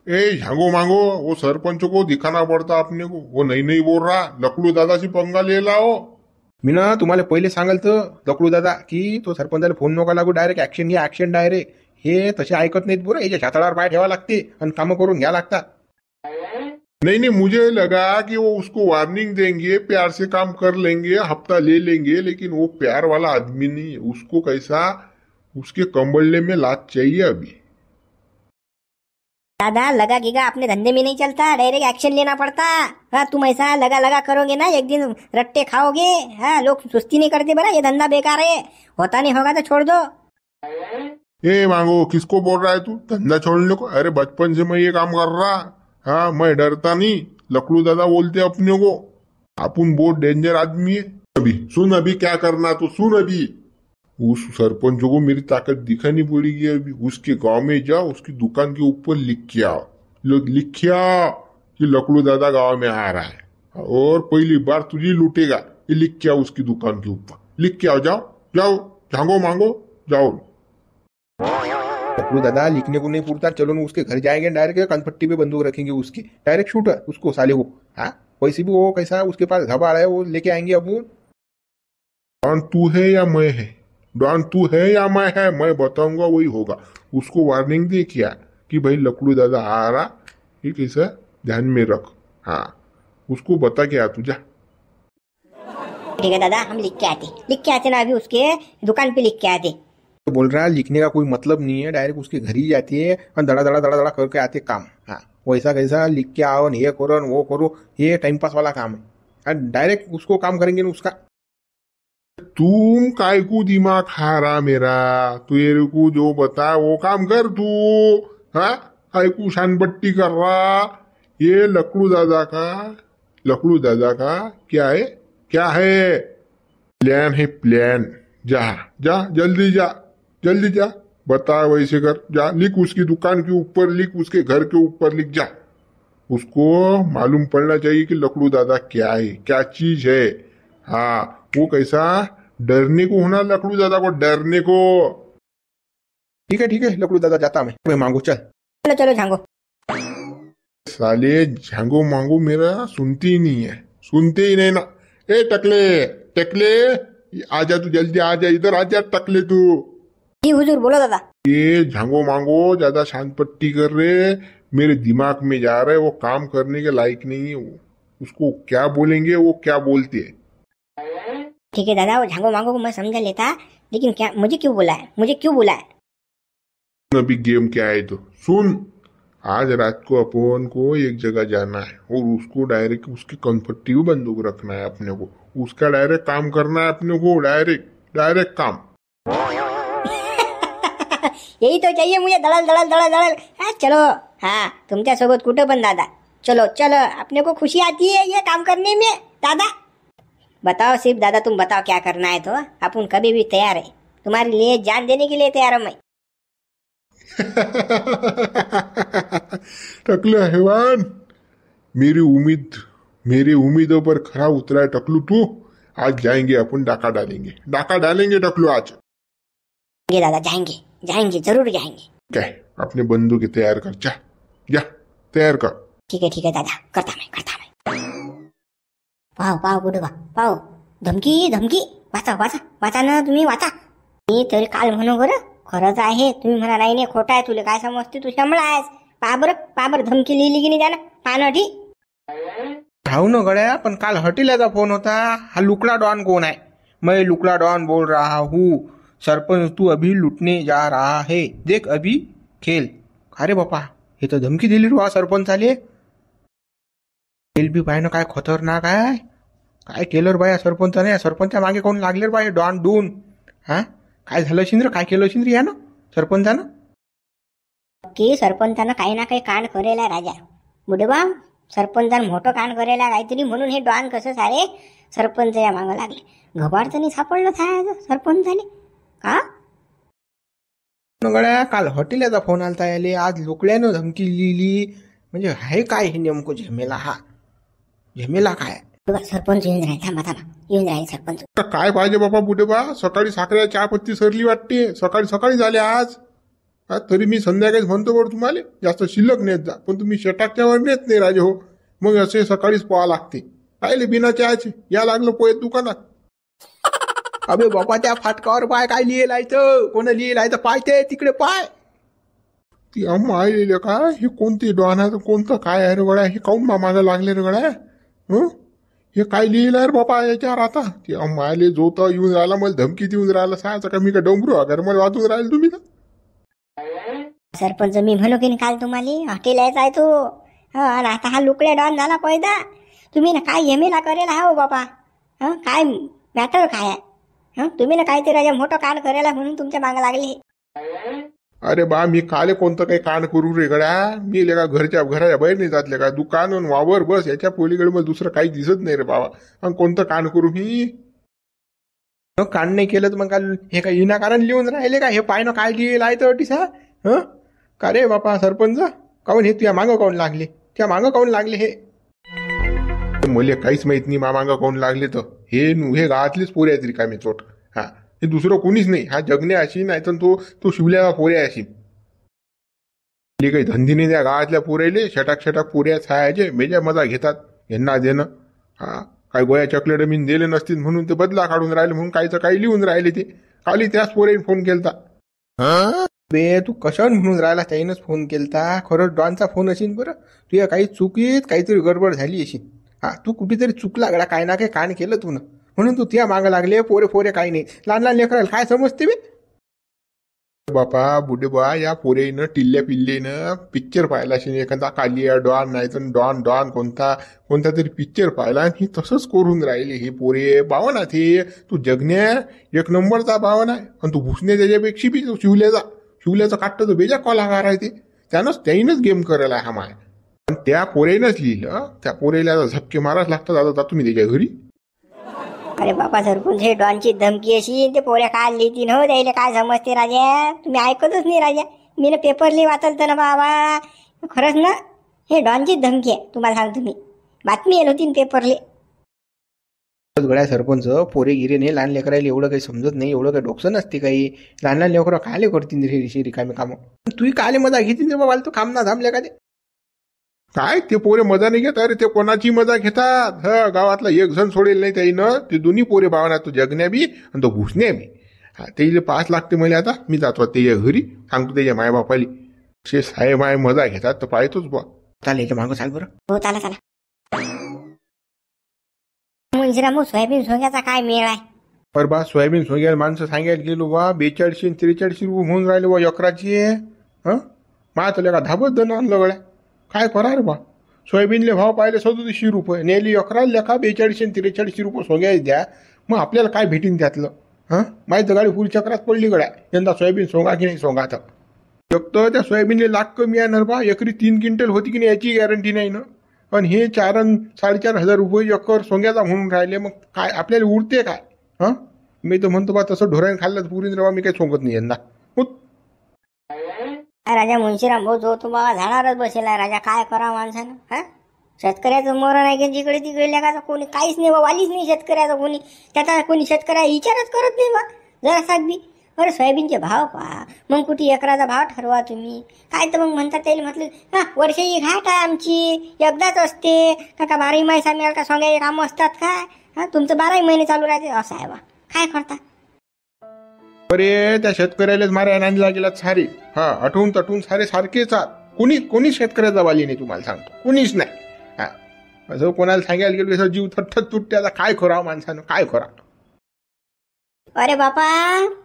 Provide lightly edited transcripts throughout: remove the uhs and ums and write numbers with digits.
ए झांगो मांगो, वो सरपंच को दिखाना पड़ता अपने को, वो नहीं नहीं बोल रहा, लकड़ू दादा से पंगा ले लाओ। मी ना तुम्हाला पहिले सांगाल तर लकडू दादा की तो सरपंचाला फोन नका लागू, डायरेक्ट ऍक्शन घ्या, ऍक्शन डायरेक्ट. हे तसे ऐकत नाहीत बरं, याच्या छाताळावर पाय ठेवा लागते आणि कामं करून घ्या लागतात. नहीं नहीं, मुझे लगा कि वो उसको वार्निंग देंगे, प्यार से काम कर लेंगे, हफ्ता ले लेंगे, लेकिन वो प्यार वाला आदमी नहीं है। उसको कैसा, उसके कंबलने में लात चाहिए अभी। दादा लगा गिगा अपने धंधे में नहीं चलता, डायरेक्ट एक्शन लेना पड़ता। हाँ तुम ऐसा लगा लगा करोगे ना, एक दिन रट्टे खाओगे। हाँ लोग सुस्ती नहीं करते बड़ा, ये धंधा बेकार है, होता नहीं होगा तो छोड़ दो। ए मांगो, किसको बोल रहा है तू धंधा छोड़ने को? अरे बचपन से मैं ये काम कर रहा, हाँ मैं डरता नहीं। लकड़ू दादा बोलते अपने को, अपन बहुत डेंजर आदमी है। अभी सुन, अभी क्या करना तो सुन। अभी उस सरपंच को मेरी ताकत दिखानी पड़ेगी। अभी उसके गांव में जा, उसकी दुकान के ऊपर लिख के आओ, लिख के आओ कि लकड़ू दादा गांव में आ रहा है और पहली बार तुझे लूटेगा। ये लिख के आओ उसकी दुकान के ऊपर, लिख के आओ। जाओ जाओ, झांगो मांगो, जाओ। लकडू दादा लिखने को नहीं पूछता, चलो ना उसके घर जाएंगे, डायरेक्ट कनपट्टी पे बंदूक रखेंगे उसकी, डायरेक्ट शूट उसको साले को। हाँ वैसे भी वो कैसा उसके पास घबाड़ है, वो लेके आएंगे अपन। डॉन तू है या मैं है? डॉन तू है या मैं है? मैं बताऊंगा वही होगा। उसको वार्निंग दे क्या कि भाई लकड़ू दादा आ रहा, ये कैसा ध्यान में रख। हाँ उसको बता क्या तू, जा। ठीक है दादा, हम लिख के आते ना, अभी उसके दुकान पे लिख के आते। तो बोल रहा है लिखने का कोई मतलब नहीं है, डायरेक्ट उसके घर ही जाती है और दड़ा दड़ा दड़ा दड़ा करके आते काम। हाँ वैसा कैसा लिख के आओ, ये करो वो करो, ये टाइम पास वाला काम है। डायरेक्ट उसको काम करेंगे ना उसका। तुम काय को दिमाग खा रहा मेरा? तेरे को जो बता वो काम कर तू। हाँ काय को शानपट्टी कर रहा? ये लकड़ू दादा का क्या है, क्या है? प्लान है, प्लान। जा जा, जल्दी जा, जल्दी जा, बता वैसे कर। जा लिख, उसकी दुकान के ऊपर लिख, उसके घर के ऊपर लिख, जा। उसको मालूम पड़ना चाहिए कि लकड़ू दादा क्या है, क्या चीज है। हाँ वो कैसा डरने को होना, लकड़ू दादा को डरने को। ठीक है लकडू दादा, जाता मैं मांगू, चल। चलो चलो झांगो। साले झांगो मांगो मेरा सुनते ही नहीं है, सुनते ही नहीं ना। ए टकले टकले, आजा तू, जल्दी आजा, इधर आजा टकले तू। जी हुजूर, बोलो दादा। ये झांगो मांगो ज्यादा शांत पट्टी कर रहे, मेरे दिमाग में जा रहा है, वो काम करने के लायक नहीं है। वो उसको क्या बोलेंगे, वो क्या बोलते है। ठीक है दादा, वो झांगो मांगो को मैं समझा लेता, लेकिन क्या मुझे क्यों बुलाया है? अभी गेम क्या है तो सुन। आज रात को अपन को एक जगह जाना है और उसको डायरेक्ट उसकी कनपट्टी में बंदूक रखना है अपने को, उसका डायरेक्ट काम करना है अपने को, डायरेक्ट काम। यही तो चाहिए मुझे, दळल दळल दळल दळल। हाँ चलो, हाँ तुमच्या सोबत कुठं पण दादा, चलो चलो, अपने को खुशी आती है ये काम करने में। दादा बताओ, सिर्फ दादा तुम बताओ क्या करना है, तो अपन कभी भी तैयार है, तुम्हारे लिए जान देने के लिए तैयार हूं मैं। टकले हैवान, मेरी उम्मीदों पर खरा उतरा है टकलू तू। आज जाएंगे अपन, डाका डालेंगे टकलू आज। ये दादा जाएंगे जरूर जाएंगे। क्या अपने बंदूक तैयार कर, जा तैयार कर। ठीक है दादा, करता मैं। पाव गुडवा पाव, धमकी वाचा ना तुम्ही, वाचा। मी तरी काल म्हणू बरं, खरंच आहे, तुम्ही म्हणा नाही खोटा आहे, तुला काय समजते, तू शमळा आहेस। पाबर धमकी लिहिली की नाही त्यानं, पानं ठीक ठाऊ न गड्या, पण काल हॉटेलाचा फोन होता। हा लुकड़ा डॉन कौन है? मैं लुकड़ा डॉन बोल रहा हूँ। सरपंच तू अभी लुटने जा रहा है, देख अभी खेल। अरे बापा, हे तर धमकी दिली रे सरपंच आले। खेल बी पाहिजे काय खतरनाक आहे, काय केलं रे बाया सरपंचाने? सरपंचा मागे कोण लागले रे बाय, डॉन डून। हा काय झालं शिंद्र, काय केलं शिंद्र यानं सरपंचानं? की सरपंचानं काही ना काही कांड करेला राजा बुडेबा, सरपंचानं मोठं कांड करेला काहीतरी, म्हणून हे डॉन कसं सारे सरपंच या मागं लागले। घबाड तर नाही सापडलं था सरपंचाने का? गड्या काल हॉटेलाचा फोन आलता याले, आज लुकड्यानं धमकी लिहिली, म्हणजे आहे काय हे नेमकं झमेला काय? सरपंच येऊन राहील, थांबा येऊन राहील सरपंच। काय पाहिजे बाबा बुडेबा? सकाळी साखरेला चहा पत्ती सरली वाटते, सकाळी झाले आज। तरी मी संध्याकाळीच म्हणतो बरं तुम्हाला जास्त शिल्लक नेत जा, पण तुम्ही शेटाच्यावर नेत नाही राजे हो. मग असे सकाळीच पोहा लागते. पाहिले बिना चहाचे या लागलं पोहे दुकानात. अबे बापा त्या फाटकावर पाय काय लिहिलाय तर कोण लिहिलाय तर पाय ते तिकडे पाय. ती अम्मा आलेले का हे कोणते डॉनाचं कोणतं काय आहे रे गड्या, हे काऊन मामाला लागले रे गड्या. हे काय लिहिलं रे बापा याच्यावर आता. ती अम्मा आले जो तर येऊन राहिला मला धमकी देऊन राहिला सांगायचं का मी का डोंगरू अगर मला वाचून राहील तुम्ही तर. सरपंच मी म्हणू की नाही काल तुम्हाला हॉटेल यायचा आहे तो. आणि आता हा लुकड्या डॉन झाला पैदा. तुम्ही ना काय एमेला करेल हा हो बापा. काय मॅटर काय आहे. तुम्ही ना काहीतरी राजा मोठं कांड करेला म्हणून तुमच्या मागं लागले. अरे बा मी काले कोणतं काही कांड करू रे गड्या. मी लेका घराच्या बाहेर नाही जातले का दुकान आणि वावर बस याच्या पोलीकडे मला दुसरं काही दिसत नाही रे बाबा. आणि कोणतं कांड करू मी. कांड नाही केलं तर मग काल हे काय विनाकारण लिहून राहिले का. हे पायनं काय लिहिलं आहे तर टिसा. का रे बापा सरपंच काऊन हे तुझ्या मागं काऊन लागले. त्या मागं काऊन लागले हे. मला काहीच माहित नाही मामांगा कोण लागले तर. हे गावातलीच पोरे आहेत रिकामी चोट. हे दुसरं कोणीच नाही. हा जगणे अशी नाही तर तो शिवल्याला पोऱ्या अशी. काही धंदी नाही त्या गावातल्या पोऱ्याले. छटाक पोऱ्या छायाचे मेजा मजा घेतात यांना देणं. काय गोया चॉकलेट मी दिले नसतील म्हणून ते बदला काढून राहिले म्हणून काहीचं काही लिहून राहिले ते. खाली त्याच पोऱ्याने फोन केलता. बे तू कशावर म्हणून राहिला. त्याईनच फोन केलता. खरंच डॉनचा फोन असेल बरं. तुझ्या काही चुकीत काहीतरी गडबड झाली अशी. तू कुठेतरी चुकला गडा. काय ना काय कांड केलं तू ना म्हणून तू त्या मागं लागले. पोरे काही नाही. लहान लेकराला काय समजते बे. बापा बुडे बा या पोरेनं टिल्ल्या पिल्लेनं पिक्चर पाहिला असेल एखादा कालिया डॉन नाही तर डॉन कोणता तरी पिक्चर पाहिला आणि तसंच करून राहिले हे पोरे. बावना ते तू जगण्या एक नंबरचा बावना आहे. आणि तू भुसणे त्याच्यापेक्षा बी शिवल्याचा काटतं तो बेजा कलाकार आहे ते. त्यानंच गेम करायला हा माय. आणि त्या पोरेनंच लिहिलं. त्या पोरेला झपके माराच लागतात. आता तुम्ही त्याच्या घरी. अरे बापा सरपंच हे डॉनची धमकी अशी ते पोऱ्या काय लिहितील हो. द्यायला काय समजते राजा. तुम्ही ऐकतच नाही राजा. मी ना पेपरली वाचलतं ना बाबा. खरंच ना हे डॉनची धमकी आहे. तुम्हाला सांगतो मी बातमी येईल होती पेपरली. गड्या सरपंच पोरे गिरे नाही. लहान लेकरायला एवढं काही समजत नाही. एवढं काही डोकसं नसते काही. लहान लेकरं काले करतील रे रिकामी कामं. तू काले मजा घेतील बाबा. तू काम ना थांबल्या का ते. काय ते पोरे मजा नाही घेत. अरे ते कोणाची मजा घेतात. गावातला एक जण सोडेल नाही त्याईनं. ते दोन्ही पोरे भावना तो जगण्या बी आणि तो घुसण्या बी. ते 5 लागते मला. आता मी जातो त्याच्या घरी सांगतो त्याच्या मायबापाली. शे साहेब माय मजा घेतात तर पाहतोच बा. चालेल याच्या मागं चाल बरं. हो चला मंजिरामू सोयाबीन सोंग्याचा काय मेळ आहे. पर बा सोयाबीन सोंग्याला माणसं सांगायला गेलो बा 4200 4300 रुपये होऊन राहिले बा एकराची. मातल्या का धाबत दण आणलं गड्या. काय करा रे बा. सोयाबीनले भाव पाहिले 3700 रुपये नेली एकराला लेखा 4200 4300 रुपये सोंग्याच द्या. मग आपल्याला काय भेटीन त्यातलं. माहिती गाडी फुल चक्रात पडली गड्या. यंदा सोयाबीन सोंगा की नाही सोंगा. तर एक तर त्या सोयाबीनले लाख कमी येणार बा. एकरी 3 क्विंटल होती की नाही याची गॅरंटी नाही ना. आणि हे 4,500 रुपये एकर सोंग्याचा म्हणून राहिले. मग काय आपल्याला उरते काय. मी तर म्हणतो बा तसं ढोराने खाल्लं पुरीन रे बा. मी काही सोंगत नाही यंदा. राजा मुंशीराम भाऊ जो तुम्हाला झाडावरच बसेला राजा. काय करा माणसानं. शेतकऱ्याचं मरण आहे की जिकडे तिकडे लेखाचं कोणी काहीच नाही बा. वालीच नाही शेतकऱ्याचं कोणी. त्याचा कोणी शेतकऱ्या विचारच करत नाही बा जरा बी. अरे सोयाबीनचे भाव पहा. मग कुठे एकराचा भाव ठरवा तुम्ही. काय तर मग म्हणतात त्याला म्हटलं वर्षाची घाट आहे आमची. एकदाच असते का 12 महिने मिळाल का सोंग्याचे कामं असतात काय. तुमचं 12 महिने चालू राहते असं आहे बा. काय करता. अरे त्या शेतकऱ्यालाच मारा नांदला गेला सारे. आठवून तटून सारे सारखेच. कोणी शेतकऱ्याचा वाली नाही तुम्हाला सांगतो. कोणीच नाही. असं कोणाला सांगायला गेलो असं जीव थट्थत तुटते. आता काय करावं माणसानं काय करा. अरे बापा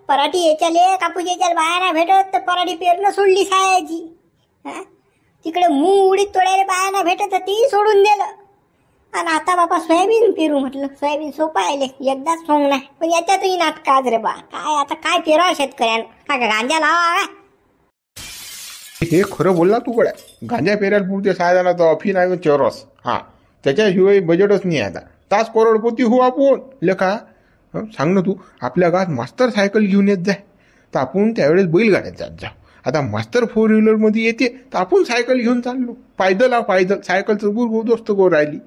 पराठी याच्याले कापूस याच्याला बाहेर नाही भेटत तर पराठी पेरणं सोडली सायाची. तिकडे मूग उडीत तोडायला बाहेर नाही भेटत तर ती सोडून दिलं. आणि आता बापा सोयाबीन पेरू म्हटलं. सोयाबीन सोपं आहे एकदाच सोंग नाही. पण याच्यातही नाटकाच रे बा. काय आता काय पेरावं शेतकऱ्यानं. काय गांजा लावा. हे खरं बोलला तू गड्या. गांजा पेरायला पुरते सायदाना तर अफी नाही चरस. त्याच्याशिवाय बजेटच नाही आता. तास करोडपती हो आपण लेखा. सांग ना तू. आपल्या गावात मास्तर सायकल घेऊन येत जाय तर आपण त्यावेळेस बैलगाड्यात जात जाऊ. आता मास्तर 4 व्हीलरमध्ये येते तर आपण सायकल घेऊन चाललो. पायदल सायकलचं गुरगुर दोस्त गो राहिली.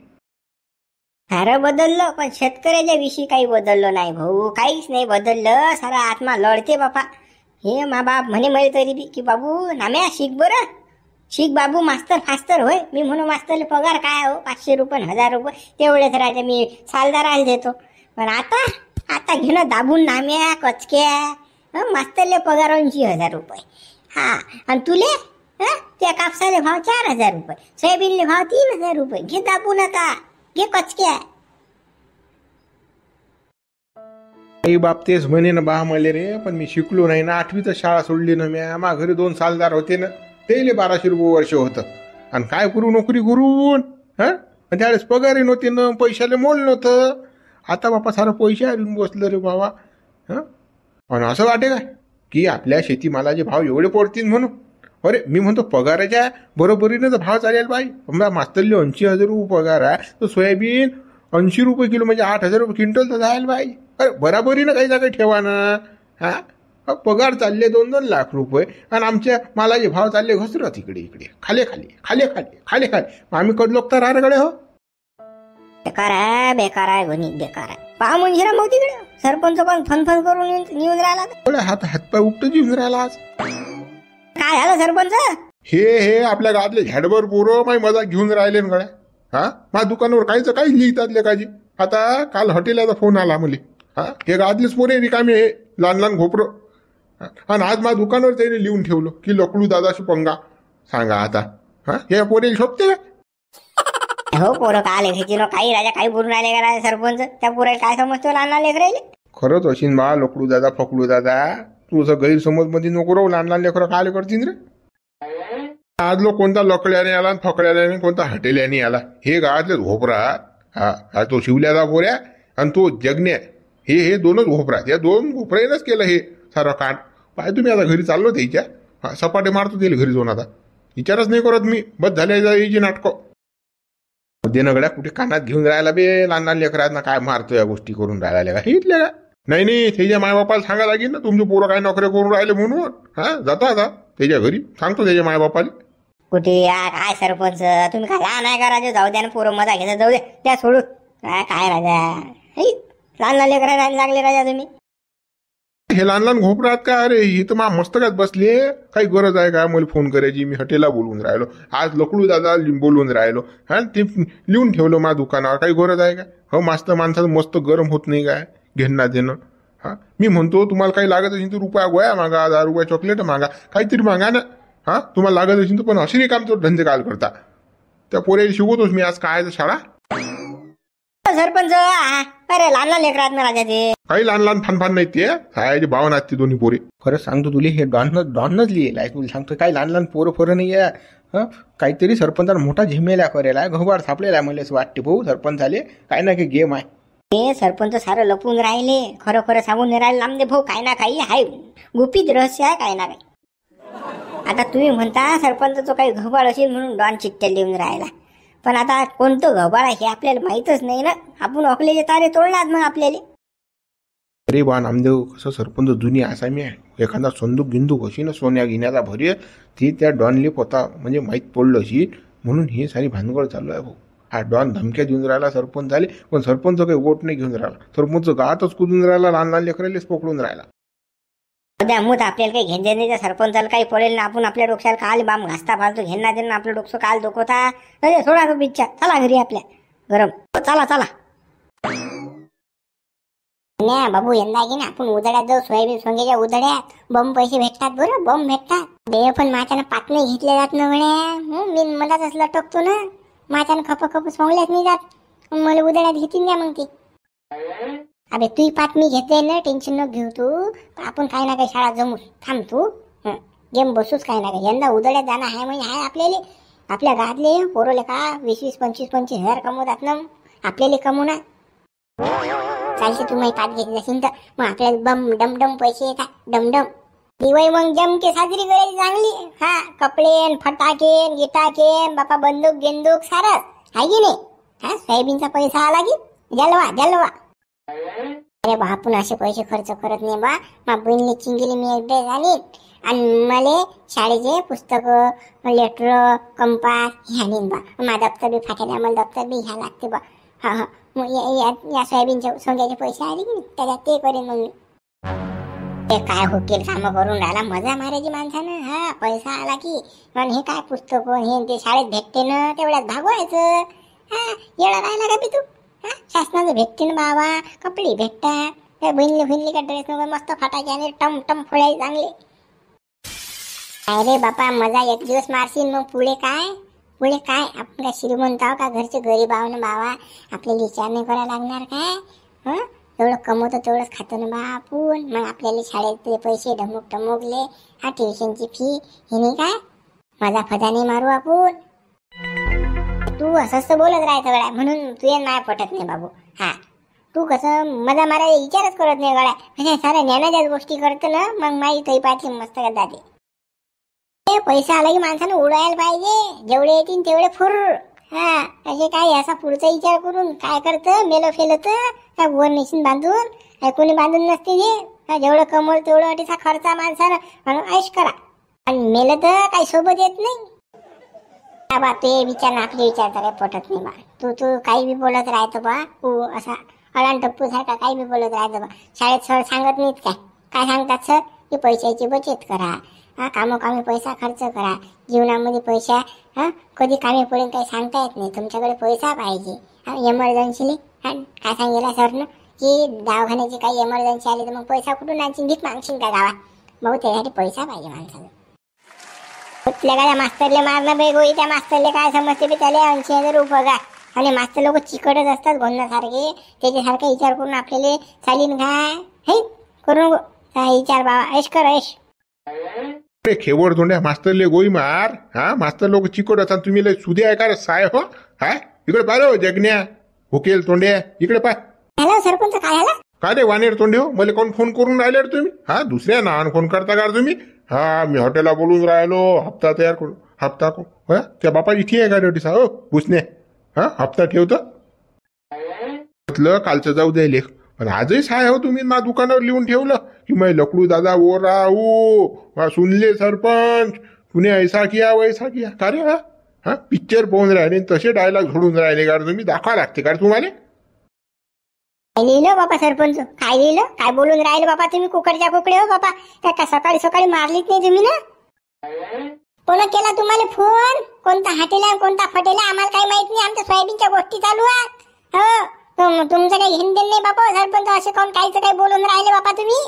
सारं बदललं पण शेतकऱ्याच्या विषयी काही बदललं नाही भाऊ. काहीच नाही बदललं. सारा आत्मा लढते बापा. हे मा बाप म्हणे मला तरी बी की बाबू नाम्या शिक बरं, शिक बाबू, मास्तर फास्तर होय. मी म्हणून मास्तरले पगार काय हो 500 रुपये 1000 रुपये तेवढेच राहते, मी सालदाराला देतो. पण आता घेणं दाबून नाम्या कचक्या. मास्तरले पगार 80,000 रुपये. हा आणि तुले त्या कापसाले भाव 4,000 रुपये, सोयाबीनले भाव 3,000 रुपये. घे दाबून आता, घे कचक्या. आई बाप तेच म्हणे ना बा मले रे, पण मी शिकलो नाही ना. 8वीत शाळा सोडली ना मी. मा घरी 2 सालदार होते ना, त्याले 1200 रुपये वर्ष होतं. आणि काय करू नोकरी करून त्यावेळेस पगारही नव्हते ना, पैशाले मोल नव्हतं. आता बापा सारं पैसे आणून बसलं रे बाबा. आणि असं वाटे काय की आपल्या शेतीमालाचे भाव एवढे पडतील म्हणून. अरे मी म्हणतो पगाराच्या बरोबरीनं तर भाव चालेल बाई. समजा मास्तरले 80,000 रुपये पगार आहे, तर सोयाबीन 80 रुपये किलो म्हणजे 8,000 रुपये क्विंटल तर जायला बाई. अरे बराबरीनं काही ना काही ठेवा ना. पगार चालले 2-2 लाख रुपये आणि आमच्या मालाचे भाव चालले घसरत इकडे इकडे, खाले खाली खाले खाली खाले खाली. मग आम्ही कद लोक तर राहकडे हो. बेकार आहे, बेकार आहे घणी, बेकार आहे. पहा म्हणजे ना मग तिकडे सरपंच पण फन करून निघून राहिला. हातपाय उपटून येऊन राहिला आज. काय झालं सरपंच? हे आपल्या गावातले झाडभर पोरं माही मजा घेऊन राहिले ना गड्या. माझ्या दुकानावर काहीच काही लिहितात लेखाजी. आता काल हॉटेलाचा फोन आला मुली. हे गावातलेच पोरे रिकामे हे लहान लहान घोपरं. आणि आज माझ्या दुकानावर त्याने लिहून ठेवलं की लकडू दादाशी पंगा. सांगा आता हे पोरे शोधते का? हो पोरं काय लेखायची ना, काही राजा काही बोलून राहिले का सरपंच? त्या पोराला काय समजतो लहान लेकर राहिले? खरंच अशीन बा लकडू दादा फकडू दादा. तू असं गैरसमज मध्ये नको राहू. लहान लहान लेकरं काय करतील रे. आज लोक कोणता लकड्याने आला फकड्याने कोणता हटेल्याने आला. हे गावातले घोपरा. तो शिवल्याचा पोऱ्या आणि तो जगण्या, हे 2च घोपरा. या 2 घोपऱ्यानेच केलं हे सारं कांड. पाय तुम्ही आता घरी चाललो त्याच्या सपाटे मारतो त्याला घरी जाऊन. आता विचारच नाही करत मी. बस झाले याची नाटकं. देणगड्या कुठे कानात घेऊन राहायला बे लहान लहान लेकरांना काय मारतो या गोष्टी करून राहिल्या का हिटल्या का? नाही त्याच्या मायबापाला सांगा लागेल ना तुमचे पोरं काय नोकऱ्या करून राहिले म्हणून. जाता आता त्याच्या घरी सांगतो त्याच्या मायबापाला. कुठे या काय सरपंच तुम्ही काय लहान आहे का राजा? जाऊ द्या ना, पोरं मजा घेता जाऊ दे, त्या सोडून. काय राजा लहान लहान लेकरा लागले राजा तुम्ही. हे लहान लहान घोपरात का? अरे ही तर मा मस्तकात बसले. काही गरज आहे का मला फोन करायची? मी हॉटेलला बोलून राहिलो. आज लकडू दादा बोलून राहिलो. ते लिहून ठेवलं माझ्या दुकानावर. काही गरज आहे का? मास्त माणसाचं मस्त गरम होत नाही काय घेणं देणं. मी म्हणतो तुम्हाला काही लागत असेल तर रुपया गोया मागा, 10 रुपया चॉकलेट मागा, काहीतरी मागा ना. तुम्हाला लागत असेल तर. पण असे काम तो धंदे काल करता. त्या पोऱ्याला शिकवतोच मी आज काय शाळा. सरपंच अरे लहान लहान लेकरात ना राजा ते. काही लहान लहान फानफान नाही ते. सायाचे भाव नाहीत ते दोन्ही पोरे. खरं सांगतो तुला हे डॉनच लिहिलं आहे. तुला सांगतो काही लहान लहान पोरं नाही आहे. काहीतरी सरपंचाला मोठा झिमेला करेला आहे, घोबाड सापलेला आहे. मला असं वाटते भाऊ सरपंच आले काय ना काही गेम आहे. हे सरपंच सारं लपून राहिले, खरं खरं सांगून नाही राहिले. लांबदे भाऊ काय ना काही आहे, गुपित रहस्य आहे काय ना काही. आता तुम्ही म्हणता सरपंच तो काही घोबाळ असेल म्हणून डॉन चिठ्ठ्या लिहून राहिला. पण आता कोणतं घोबाळ आहे हे आपल्याला माहीतच नाही ना. आपण आपले तारे तोडणार मग आपल्याला. अरे बा नामदेव, कसं सरपंच जुनी आसामी आहे. एखादा संदूक गिंदूक अशी ना सोन्या गिन्याचा भरी ती त्या डॉनले पोता म्हणजे माहीत पडलं अशी म्हणून ही सारी भानगड चालू आहे भाऊ. हा डॉन धमक्या देऊन राहिला सरपंच झाले, पण सरपंच काही वोट नाही घेऊन राहिला. सरपंच गावातच कुदून राहिला, लहान लहान लेकरालेच पकडून राहिला. उद्या मूत आपल्याला काही घेणं नाही. त्या सरपंचाला काही पडेल ना. आपण आपल्या डोक्याला काल बाम घासता फालतो घेणं देणं. आपलं डोकं काल दुखवता. अरे सोडा तो बिच्छा, चला घरी आपल्या गरम. चला नाही बाबू यंदा की ना आपण उधड्यात जाऊ. सोयाबीन सोंग्याच्या उधड्यात बम पैसे भेटतात बरं, बम भेटतात. दे पण माझ्यानं पात नाही घेतले जात ना म्हणे. मी मलाच असं लटकतो ना. माझ्यानं खप सोंगल्याच नाही जात. मला उधड्यात घेतील ना मग ती. अबे तू पात मी घेते ना, टेन्शन न घेऊ तू. आपण काही ना काही शाळा जमू. थांब तू गेम बसूच काही ना काही. यंदा उधड्यात जाणं आहे म्हणजे आहे आपल्याला. आपल्या गावातले पोरले का 20-20, 25-25 हजार कमवतात ना. आपल्याला कमवू ना. चालते तुम्ही पात घेतली असेल तर मग आपल्याला बम डमडम पैसे येतात. डमडम दिवाळी मग जमके साजरी करायची चांगली. कपडे फटाके गिटाके बापा बंदूक गेंदूक सारं आहे की नाही. सोयाबीनचा पैसा आला की जलवा. अरे बा आपण असे पैसे खर्च करत नाही बा. मा बहिणीने चिंगीली मी एकदा झाली आणि मला शाळेचे पुस्तक लेटर कंपास हे आणीन बा. माझा दप्तर बी फाटेला, मला दप्तर बी घ्या लागते बा. मग या सोयाबीनच्या सोंग्याचे पैसे आले की नाही त्याच्यात ते करेन मग मी. ते काय होतील काम करून राहिला, मजा मारायची माणसानं. हा पैसा आला की पण हे काय पुस्तक हे ते शाळेत भेटते ना तेवढ्यात भागवायचं. हा येडा राहिला का बी तू? हा शासनाचं भेटते ना बाबा, कपडे भेटतात, त्या बहिणीला का ड्रेस नको मस्त फाटायचे आणि टम टम फोडायचे चांगले. अरे बापा मजा एक दिवस मारशील, मग पुढे काय? पुढे काय आपण काय श्रीमंत आहो का? घरचे गरीब आहो ना बाबा, आपल्याला विचार नाही करायला लागणार काय? हं एवढं कमवतो तेवढंच खातो ना बा आपण. मग आपल्याला शाळेतले पैसे ढमुक टमुकले, हा ट्युशनची फी, हे नाही काय मजा फजा नाही मारू आपण. तू असंच तर बोलत राहायचं गड्या, म्हणून तुझ्या नाही पटत नाही बाबू. हा तू कसं मजा मारायला विचारच करत नाही गड्या, म्हणजे साऱ्या ज्ञानाच्याच गोष्टी करतो ना, मग माई तई पाठी मस्त का दादी. पैसा आला की माणसानं उडायला पाहिजे, जेवढे येतील तेवढे फुर. हा असे काय असा पुढचा विचार करून काय करतं, मेलं फेलं तर काय वर नेशीन बांधून, काय कोणी बांधून नसते हे. जेवढं कमवलं तेवढं अटीसा खर्चा माणसानं म्हणून ऐश करा, आणि मेलं तर काही सोबत येत नाही. बा ते विचार आपले विचार तर काही पटत नाही बा. तू काही बी बोलत राहतो बा, तू असा अडाण टप्पू सारखा काही बी बोलत राहतो बा. शाळेत सर सांगत नाहीत काय सांगतात सर की पैशाची बचत करा, हा कामोकामी पैसा खर्च करा, जीवनामध्ये पैसा हा कधी कामी पडेल काही सांगता येत नाही, तुमच्याकडे पैसा पाहिजे. हा एमर्जन्सीली हा काय सांगितलं सरनं की दवाखान्याची काही एमर्जन्सी आली तर मग पैसा कुठून आणशील, भीक मागशील का गावात? भाऊ त्यासाठी पैसा पाहिजे माणसाला. कुठल्या काय मास्तरले मारणं बेगोई, त्या मास्तरले काय समजते बी त्याला 80,000 रुपये पगार, आणि मास्तर लोक चिकटच असतात गोंधासारखे. त्याच्यासारखा विचार करून आपल्याला चालीन काय? हे करू नको विचार बाबा, ऐश कर ऐश. खेवड तोंड्या मास्तरले गोई मार. हा मास्तर लोक चिकट असतात, तुम्ही लय सुधी आहे का साय हो? हा इकडे पाहिलं जगण्या हुकेल तोंड्या, इकडे पाय. हॅलो सरपंच, काय झालं? काय रे वानेर तोंडे हो, मला कोण फोन करून राहिले रे तुम्ही? हा दुसऱ्या नावानं फोन करता का तुम्ही? हा मी हॉटेलला बोलून राहिलो, हप्ता तयार करू. हप्ता को त्या बापाची इथे आहे का रेटीसा हो पुसणे? हा हप्ता ठेवतो म्हटलं कालचं जाऊ द्या लेख, पण आजही साय हो तुम्ही मा दुकानावर लिहून ठेवलं की मै लकडू दादा वो राहू सुनले सरपंच तुने ऐसा किया वैसा किया. का रे हा पिक्चर पाहून राहिले तसे डायलॉग सोडून राहिले का तुम्ही? दाखवा लागते का तुम्हाला? काय लिहिलं बापा सरपंच, काय लिहिलं? काय बोलून राहिले बापा तुम्ही? कुकडच्या कुकडे हो बापा, त्या सकाळी सकाळी मारलीच नाही तुम्ही ना? कोण केला तुम्हाला फोन? कोणता हाटेला कोणता फटेला आम्हाला काही माहित नाही, आमच्या सोयाबीनच्या गोष्टी चालू आहेत. हो तुमचं काही घेणं देणं नाही बापा. सरपंच असे कोण काहीच काही बोलून राहिले बापा तुम्ही?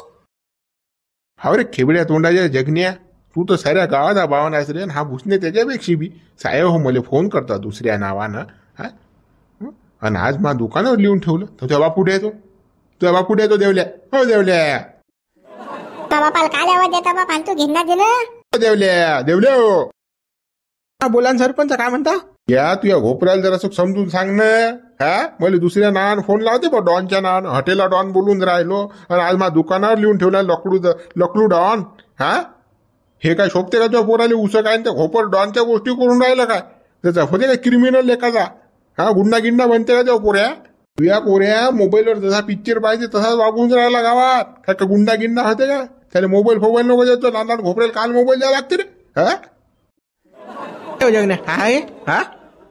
हा रे खेबड्या तोंडाच्या जगण्या, तू तर साऱ्या गावाचा भावना आहेस रे. हा भुसणे त्याच्यापेक्षा बी साहेब हो मला फोन करता दुसऱ्या नावानं. हा आणि आज मा दुकानावर लिहून ठेवलं तर तेव्हा बापू येतो, तेव्हा बापू येतो देवल्या. हो देवल्या बापाला काय आवाज देता बापा? तू घेणार दे ना देवल्या देवल्या हो. हा बोला ना सरपंच, काय म्हणता? या तुझ्या घोपऱ्याला जरा समजून सांग ना. हा मला दुसऱ्या नावानं फोन लावते बा, डॉनच्या नावानं. हॉटेलला डॉन बोलून राहिलो आणि आज मा दुकानावर लिहून ठेवला लकडू डॉन. हा हे काय शोभते का तुझ्या पोराले? उसं काय त्या घोपर डॉनच्या गोष्टी करून राहिलं काय? त्याचा होते काय क्रिमिनल लेखाचा? हा गुंडा गिंडा बनते का तेव्हा पोऱ्या? तुझ्या पोऱ्या मोबाईलवर जसा पिक्चर पाहिजे तसाच वागून राहिला गावात. काय का गुंडा गिंडा होते का? त्याला मोबाईल नको देतो, लहान लहान घोपऱ्याला काल मोबाईल द्यावा लागते रे. हा जगण्या काय हा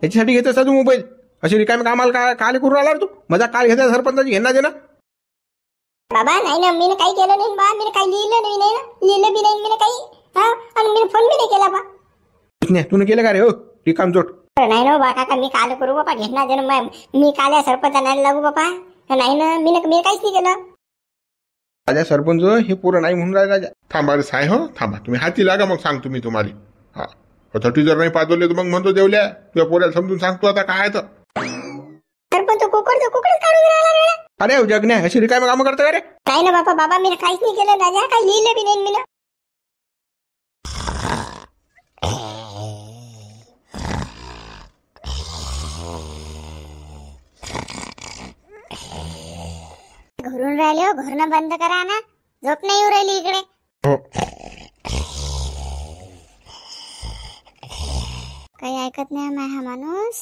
याच्यासाठी घेत असता तू मोबाईल? अशी रिकामी कामाला काल करून राहिला तू? मजा काल घेता सरपंचाची घेणार दे ना बाबा? नाही ना, मी काही केलं नाही बा, मी काही लिहिलं नाही ना, लिहिलं बी नाही मी काही. हा आणि मी फोन बी नाही केला बा. तू केलं का रे हो रिकाम चोट? नाही ना बा काका, मी काल करू बापा घेणार दे ना. मी काल या सरपंचाला लागू बापा? नाही ना, मी काहीच नाही केलं. राजा सरपंच हे पोरं नाही म्हणून राहिला राजा. थांबा रे साय हो, थांबा तुम्ही हाती लागा, मग सांगतो मी तुम्हाला. हा थर्टी जर नाही पाजवले तर मग म्हणतो देवल्या तुझ्या पोऱ्याला समजून सांगतो आता काय तर. सरपंच कुकडच काढून राहिला. अरे जगण्या अशी रिकामी कामं करता का रे? नाही ना बाबा मी काहीच नाही केलं राजा, काही लिहिलं बी नाही मी ना. घरून राहिले हो, घरून बंद करा ना, झोप नाही येऊ राहिली इकडे. काही ऐकत नाही हा माणूस.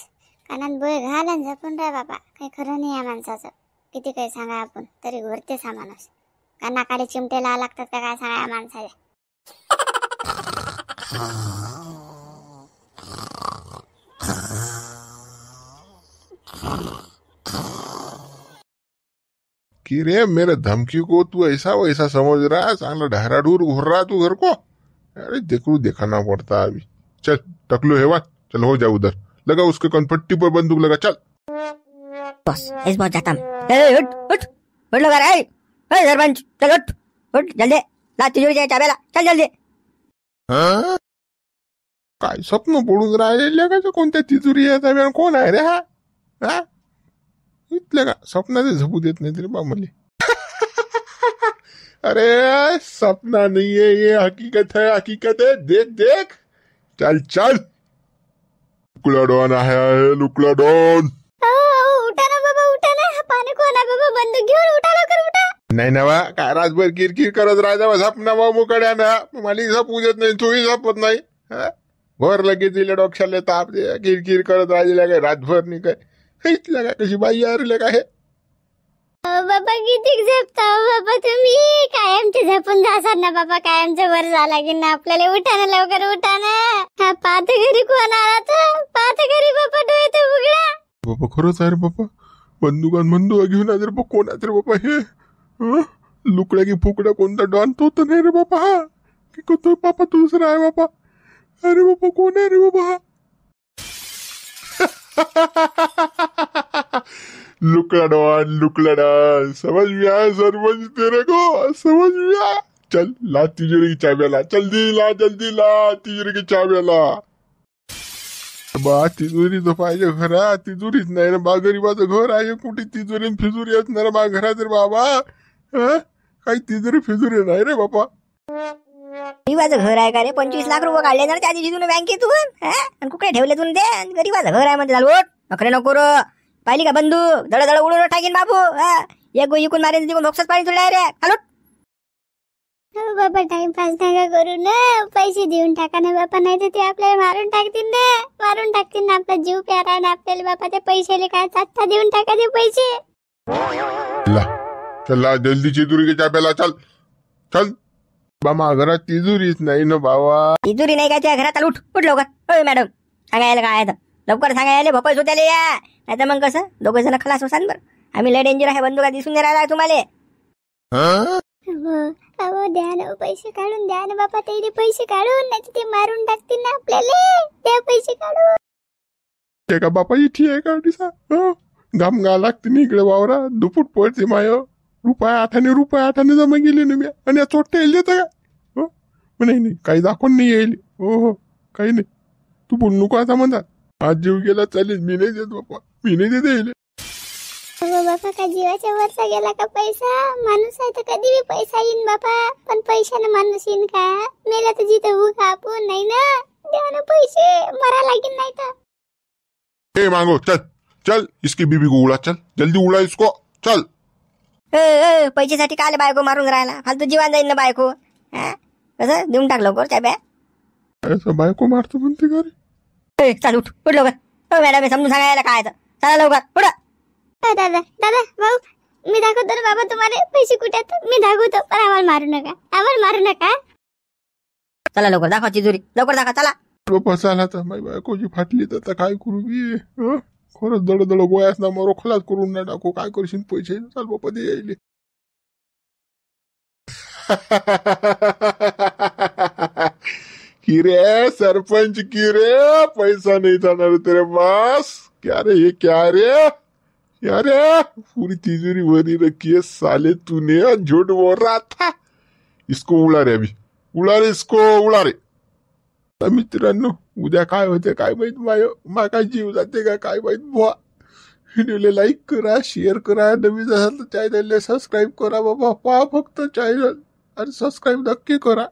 कानात बोय घाल आणि झपून राह बाबा. काही खरं नाही या माणसाचं. किती काही सांगा आपण तरी घोरतेच हा माणूस. कानाकडे चिमटे लावा लागतात का काय सांगा या माणसाला. कि रे मेरे धमकी को तू ऐसा वैसा समझ रहा है, चांगला ढहराढूर घूर रहा है तू घर को। अरे देखू दिखाना पड़ता है अभी। चल टकलो हेवा, चल हो जा उधर, लगा उसके कनपट्टी पर बंदूक लगा, चल। बस इस बार जाता मैं। उठ उठ उठ लगा रहा है। सरपंच चल उठ उठ जल्दी, ला तिजोरीच्या चाब्याला, चल जल्दी। हा? काय स्वप्न पडून राहिले का? कोणत्या तिजोरी आहे त्या? कोण आहे रे हा? हा? इथले का स्वप्नाचे झोपू देत नाही तरी बा मले। अरे सपना नहीं है ये, हकीकत है, हकीकत है। देख देख, चल चल। लुकड़ा डॉन आया है, लुकड़ा डॉन। उठा ना बाबा, उठा ना, पाणी कोण आहे बाबा, बंदूक घेऊन उठा लवकर उठा। नाही ना बा, काय रातभर किरकिर करत राहायचा झपना बा मुकड्या ना, मला झपू देत नाही, तूही झपत नाही। भर लगेच दिले डोक्याला ताप दे, किरकिर करत राहिलेला काय रातभर नाही काय। इथल्या काय कशी बाई यारले काय? बाबा किती झोपता बाबा तुम्ही, कायमचे झोपून जासाल ना बाबा, कायमचं वर झाला की ना आपल्याला। उठा ना लवकर, उठा ना। हा पाहत घरी कोण आला तर, पाहत घरी बाबा डोळे तर उघडा। बाबा खरंच आहे रे बाबा, बंदुका घेऊन आले रे बाबा। कोण आहे रे बाबा हे? लुकड्या की फुकड्या कोणता डॉन तो तर नाही रे बाबा हा, की कोणता बाबा दुसरा आहे बाबा? अरे बाबा कोण आहे रे बाबा हा? लुकड़ा डॉन, समझ में आया सरपंच तेरे को, समझ में आया। चल ला तिजोरी की चाबियां ला, जल्दी ला तिजोरी की चाबियां ला। बा तिजोरी तर पाहिजे घरात, तिजोरीच नाही ना बा, गरीबाचं घर आहे कुठे तिजोरी फिजोरी असणार बा घरात रे बाबा? काही तिजोरी फिजोरी नाही रे बाबा। गरीबाचं घर आहे का रे? 25 लाख रुपये काढले ना त्या दिवशी तुम्ही बँकेतून, आणि कुठे ठेवले तुम्ही ते? गरीबाचं घर आहे म्हणजे झालं, नखरे नको रो। पाहिली का बंदूक, दळ दळ उडून टाकीन बाबू। एक गो इकून मारेन, तिकून भोक्सात पाणी तुला रे, खालूट। बाबा टाइमपास नका करू ना, पैसे देऊन टाका ना बाबा, नाही तर ते आपल्याला मारून टाकतील ना, आपला जीव प्यारा आहे ना आपल्याला बाबा। ते पैशाले काय आत्ता देऊन टाका ते पैसे। चल जल्दी तिजोरी की चाबियां ला, चल चल। बाबा घरात तिजोरीच नाही ना बाबा। तिजोरी नाही का त्या घरात? उठ उठ लवकर। मॅडम सांगायला काय आहे, लवकर सांगायला भोपाळ होत्याला या, नाही तर मग कसं दोघे जण खलास होसान बरं। आम्ही लय डेंजर आहे, बंदुका दिसून नाही राहिला तुम्हाला। अहो द्या ना पैसे काढून, द्या ना बाबा, ते पैसे काढून, नाही ते मारून टाकतील ना आपल्याला। द्या पैसे काढून। ते का बापा इथे आहे का दिसा? घाम गा लागते ना इकडे वावरा, दुपूट पडते माय। रुपया आठाने जमा गेले ना मी, आणि चोट्या येईल देता का? नाही काही दाखवून नाही येईल। हो काही नाही, तू बोल नको आता म्हणतात। आज जीव गेला चालेल, मी नाही देत बापा, मी नाही देत येईल। बाबा का जीवाच्या वरचा गेला का पैसा? माणूस आहे तर कधी भी पैसा येईन बाबा, पण पैशाने माणूस येईन का? मेला तर जिथं उगा आपण नाही ना, द्या ना पैसे, मरा लागेल नाही तर। ए मांगो चल चल, इसकी बीबी को उड़ा, चल जल्दी उड़ा इसको, चल। पैशासाठी काल बायको मारून राहिला, फालतू जीवन जाईन ना बायको। कसं देऊन टाक लवकर चाब्या। असं बायको मारतो म्हणते का रे? चल उठ लवकर। मॅडम समजून सांगायला काय तर, चला लवकर उठ। दादा भाऊ, मी दाखवतो ना बाबा तुम्हाला पैसे कुठे आहेत, मी दाखवतो, पण आम्हाला मारू नका। चला लवकर दाखवा तिजोरी, लवकर दाखवा, चला। बापा चला तर, माझी बायकोची फाटली तर काय करू मी? खरंच दड गोयास ना मरो खलास करून नाही टाकू, काय करशील पैसे? चल बापा दे यायले। की रे सरपंच, की रे पैसा नहीं था ना तेरे पास? क्या रे ये, क्या रे पूरी तिजोरी भरी रखी है साले तूने, झूठ बोल रहा था। इसको उड़ा रे, अभी उड़ा रे, इसको उड़ा रे। मित्रांनो उद्या काय होते काय माहित, मा काय जीव जाते का काय माहित बुवा। व्हिडिओला लाईक करा, शेअर करा, नवीन असाल तर चॅनलला सबस्क्राईब करा बाबा। पहा फक्त चॅनल आणि सबस्क्राईब नक्की करा।